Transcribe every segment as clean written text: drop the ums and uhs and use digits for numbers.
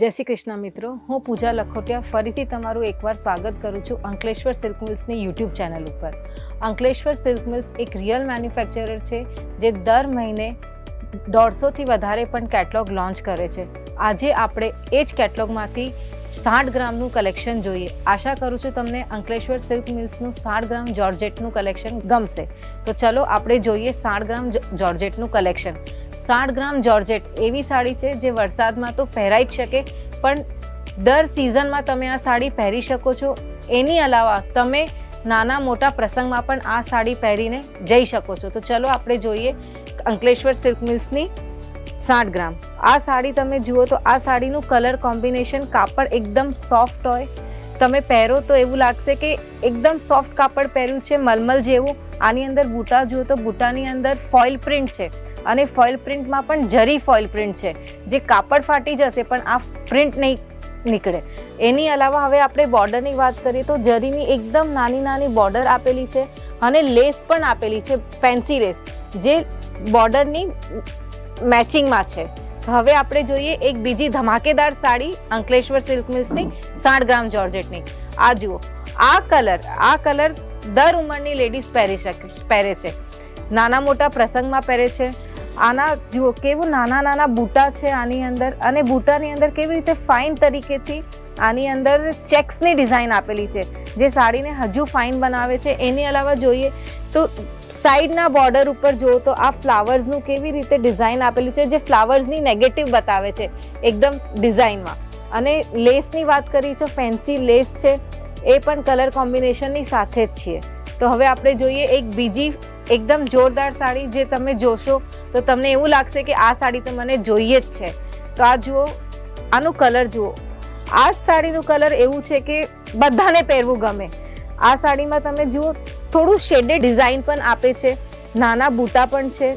જય શ્રી કૃષ્ણ મિત્રો, હું પૂજા લખોટિયા ફરીથી તમારું એકવાર સ્વાગત કરું છું અંકલેશ્વર સિલ્ક મિલ્સની યુટ્યુબ ચેનલ ઉપર. અંકલેશ્વર સિલ્ક મિલ્સ એક રિયલ મેન્યુફેક્ચરર છે જે દર મહિને 150થી વધારે પણ કેટલોગ લોન્ચ કરે છે. આજે આપણે એ જ કેટલોગમાંથી 60 ગ્રામનું કલેક્શન જોઈએ. આશા કરું છું તમને અંકલેશ્વર સિલ્ક મિલ્સનું 60 ગ્રામ જોર્જેટનું કલેક્શન ગમશે. તો ચલો આપણે જોઈએ 60 ગ્રામ જોર્જેટનું કલેક્શન. 60 ગ્રામ જોર્જેટ એવી સાડી છે જે વરસાદમાં તો પહેરાઈ જ શકે, પણ દર સિઝનમાં તમે આ સાડી પહેરી શકો છો. એની અલાવા તમે નાના મોટા પ્રસંગમાં પણ આ સાડી પહેરીને જઈ શકો છો. તો ચલો આપણે જોઈએ અંકલેશ્વર સિલ્ક મિલ્સની 60 ગ્રામ. આ સાડી તમે જુઓ તો આ સાડીનું કલર કોમ્બિનેશન, કાપડ એકદમ સોફ્ટ હોય. તમે પહેરો તો એવું લાગશે કે એકદમ સોફ્ટ કાપડ પહેર્યું છે, મલમલ જેવું. આની અંદર બૂટા જુઓ તો બૂટાની અંદર ફોઇલ પ્રિન્ટ છે અને ફોઇલ પ્રિન્ટમાં પણ જરી ફોઇલ પ્રિન્ટ છે, જે કાપડ ફાટી જશે પણ આ પ્રિન્ટ નહીં નીકળે. એની અલાવા હવે આપણે બોર્ડરની વાત કરીએ તો જરીની એકદમ નાની નાની બોર્ડર આપેલી છે અને લેસ પણ આપેલી છે, ફેન્સી લેસ, જે બોર્ડરની મેચિંગમાં છે. હવે આપણે જોઈએ એક બીજી ધમાકેદાર સાડી અંકલેશ્વર સિલ્ક મિલ્સની 60 ગ્રામ જોર્જેટની. આ જુઓ, આ કલર દર ઉંમરની લેડીઝ પહેરે છે, નાના મોટા પ્રસંગમાં પહેરે છે. આના જુઓ કેવું નાના નાના બૂટા છે આની અંદર, અને બૂટાની અંદર કેવી રીતે ફાઇન તરીકેથી આની અંદર ચેક્સની ડિઝાઇન આપેલી છે, જે સાડીને હજુ ફાઇન બનાવે છે. એની અલાવા જોઈએ તો સાઈડના બોર્ડર ઉપર જુઓ તો આ ફ્લાવર્સનું કેવી રીતે ડિઝાઇન આપેલું છે, જે ફ્લાવર્સની નેગેટિવ બતાવે છે એકદમ ડિઝાઇનમાં. અને લેસની વાત કરી તો ફેન્સી લેસ છે, એ પણ કલર કોમ્બિનેશનની સાથે જ છીએ. તો હવે આપણે જોઈએ એક બીજી એકદમ જોરદાર સાડી, જે તમે જોશો તો તમને એવું લાગશે કે આ સાડી તો મને જોઈએ જ છે. તો આ જુઓ, આનું કલર જુઓ. આ સાડીનું કલર એવું છે કે બધાને પહેરવું ગમે. આ સાડીમાં તમે જુઓ થોડું શેડેડ ડિઝાઇન પણ આપે છે, નાના બૂટા પણ છે,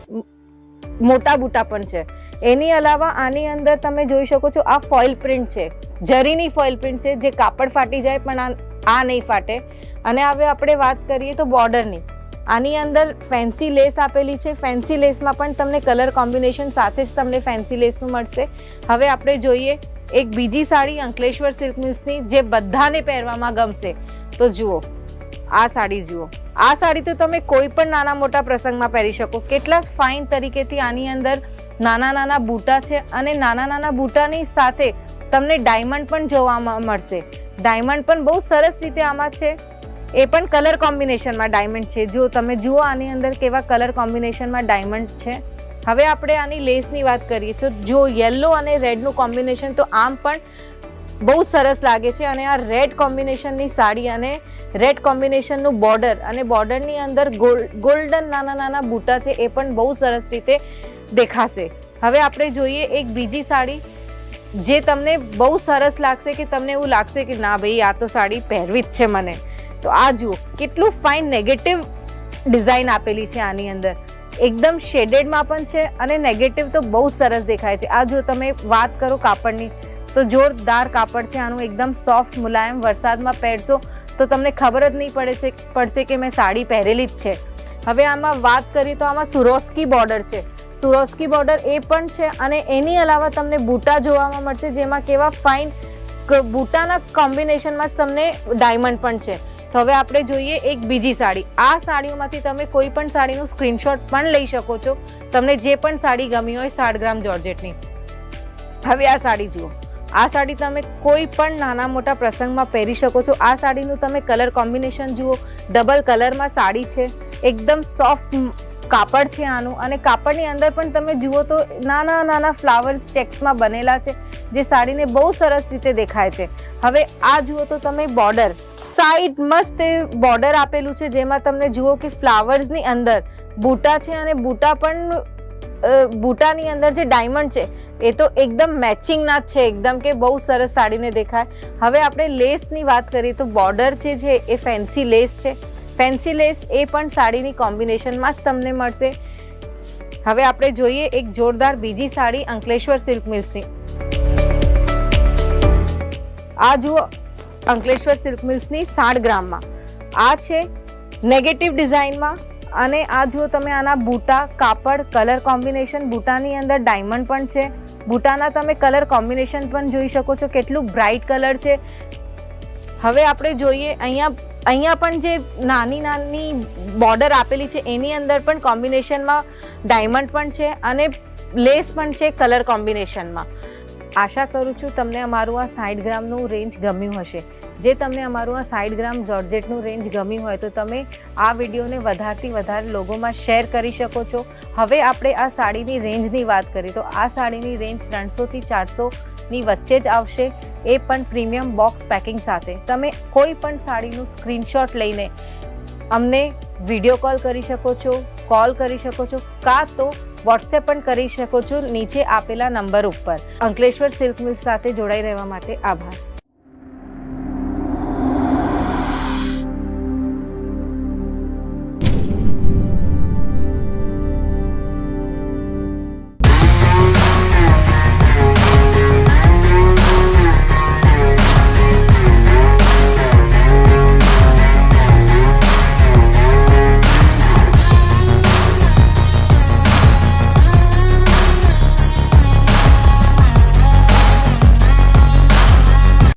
મોટા બૂટા પણ છે. એની અલાવા આની અંદર તમે જોઈ શકો છો આ ફોઇલ પ્રિન્ટ છે, જરીની ફોઇલ પ્રિન્ટ છે, જે કાપડ ફાટી જાય પણ આ નહીં ફાટે. અને હવે આપણે વાત કરીએ તો બોર્ડરની, આની અંદર ફેન્સી લેસ આપેલી છે. ફેન્સી લેસમાં પણ તમને કલર કોમ્બિનેશન સાથે જ તમને ફેન્સી લેસનું મળશે. હવે આપણે જોઈએ એક બીજી સાડી અંકલેશ્વર સિલ્ક મિલ્સની, જે બધાને પહેરવામાં ગમશે. તો જુઓ, આ સાડી જુઓ. આ સાડી તો તમે કોઈ પણ નાના મોટા પ્રસંગમાં પહેરી શકો. કેટલા ફાઇન તરીકેથી આની અંદર નાના નાના બૂટા છે, અને નાના નાના બૂટાની સાથે તમને ડાયમંડ પણ જોવામાં મળશે. ડાયમંડ પણ બહુ સરસ રીતે આમાં છે, એ પણ કલર કોમ્બિનેશનમાં ડાયમંડ છે. જો તમે જુઓ આની અંદર કેવા કલર કોમ્બિનેશનમાં ડાયમંડ છે. હવે આપણે આની લેસની વાત કરીએ તો જો યલો અને રેડનું કોમ્બિનેશન તો આમ પણ બહુ સરસ લાગે છે. અને આ રેડ કોમ્બિનેશનની સાડી અને રેડ કોમ્બિનેશનનું બોર્ડર, અને બોર્ડરની અંદર ગોલ્ડન નાના નાના બૂટા છે, એ પણ બહુ સરસ રીતે દેખાશે. હવે આપણે જોઈએ એક બીજી સાડી, જે તમને બહુ સરસ લાગશે, કે તમને એવું લાગશે કે ના ભાઈ આ તો સાડી પહેરવી જ છે મને. તો આ જુઓ કેટલું ફાઇન નેગેટિવ ડિઝાઇન આપેલી છે આની અંદર, એકદમ શેડેડમાં પણ છે અને નેગેટિવ તો બહુ સરસ દેખાય છે. આ જો તમે વાત કરો કાપડની તો જોરદાર કાપડ છે આનું, એકદમ સોફ્ટ મુલાયમ. વરસાદમાં પહેરશો તો તમને ખબર જ નહીં પડશે કે મેં સાડી પહેરેલી જ છે. હવે આમાં વાત કરીએ તો આમાં સુરોસ્કી બોર્ડર છે, સુરોસ્કી બોર્ડર એ પણ છે. અને એની અલાવા તમને બૂટા જોવામાં મળશે, જેમાં કેવા ફાઇન બૂટાના કોમ્બિનેશનમાં જ તમને ડાયમંડ પણ છે. તો હવે આપણે જોઈએ એક બીજી સાડી. આ સાડીઓમાંથી તમે કોઈ પણ સાડીનું સ્ક્રીનશોટ પણ લઈ શકો છો, તમને જે પણ સાડી ગમી હોય 60 ગ્રામ જોર્જેટની. હવે આ સાડી જુઓ. આ સાડી તમે કોઈ પણ નાના મોટા પ્રસંગમાં પહેરી શકો છો. આ સાડીનું તમે કલર કોમ્બિનેશન જુઓ, ડબલ કલરમાં સાડી છે, એકદમ સોફ્ટ કાપડ છે આનું. અને કાપડની અંદર પણ તમે જુઓ તો નાના નાના ફ્લાવર્સ ચેક્સમાં બનેલા છે, જે સાડીને બહુ સરસ રીતે દેખાય છે. હવે આ જુઓ તો તમે બોર્ડર, સાઈડ મસ્ત બોર્ડર આપેલું છે, જેમાં તમને જુઓ કે ફ્લાવર્સની અંદર બૂટા છે, અને બૂટા પણ બૂટાની અંદર જે ડાયમંડ છે એ તો એકદમ મેચિંગના જ છે, એકદમ કે બહુ સરસ સાડીને દેખાય. હવે આપણે લેસની વાત કરીએ તો બોર્ડર છે એ ફેન્સી લેસ છે. ફેન્સી લેસ એ પણ સાડીની કોમ્બિનેશનમાં જ તમને મળશે. હવે આપણે જોઈએ એક જોરદાર બીજી સાડી અંકલેશ્વર સિલ્ક મિલ્સની. આ જુઓ, અંકલેશ્વર સિલ્ક મિલ્સની 60 ગ્રામમાં આ છે નેગેટિવ ડિઝાઇનમાં. અને આ જુઓ તમે, આના બૂટા, કાપડ, કલર કોમ્બિનેશન, બૂટાની અંદર ડાયમંડ પણ છે, બુટાના તમે કલર કોમ્બિનેશન પણ જોઈ શકો છો, કેટલું બ્રાઇટ કલર છે. હવે આપણે જોઈએ અહીંયા પણ જે નાની નાની બોર્ડર આપેલી છે એની અંદર પણ કોમ્બિનેશનમાં ડાયમંડ પણ છે અને લેસ પણ છે કલર કોમ્બિનેશનમાં. આશા કરું છું તમને અમારું આ 60 ગ્રામનું રેન્જ ગમ્યું હશે. જે તમને અમારું આ 60 ગ્રામ જોર્જેટનું રેન્જ ગમ્યું હોય તો તમે આ વિડીયોને વધારથી વધારે લોકોમાં શેર કરી શકો છો. હવે આપણે આ સાડીની રેન્જની વાત કરીએ તો આ સાડીની રેન્જ 300થી 400ની વચ્ચે જ આવશે, એ પણ પ્રીમિયમ બોક્સ પેકિંગ સાથે. તમે કોઈ પણ સાડીનું સ્ક્રીનશોટ લઈને અમને વિડીયો કોલ કરી શકો છો, કોલ કરી શકો છો, કાં તો વોટ્સએપ પણ કરી શકો છો નીચે આપેલા નંબર ઉપર. અંકલેશ્વર સિલ્ક મિલ્સ સાથે જોડાઈ રહેવા માટે આભાર.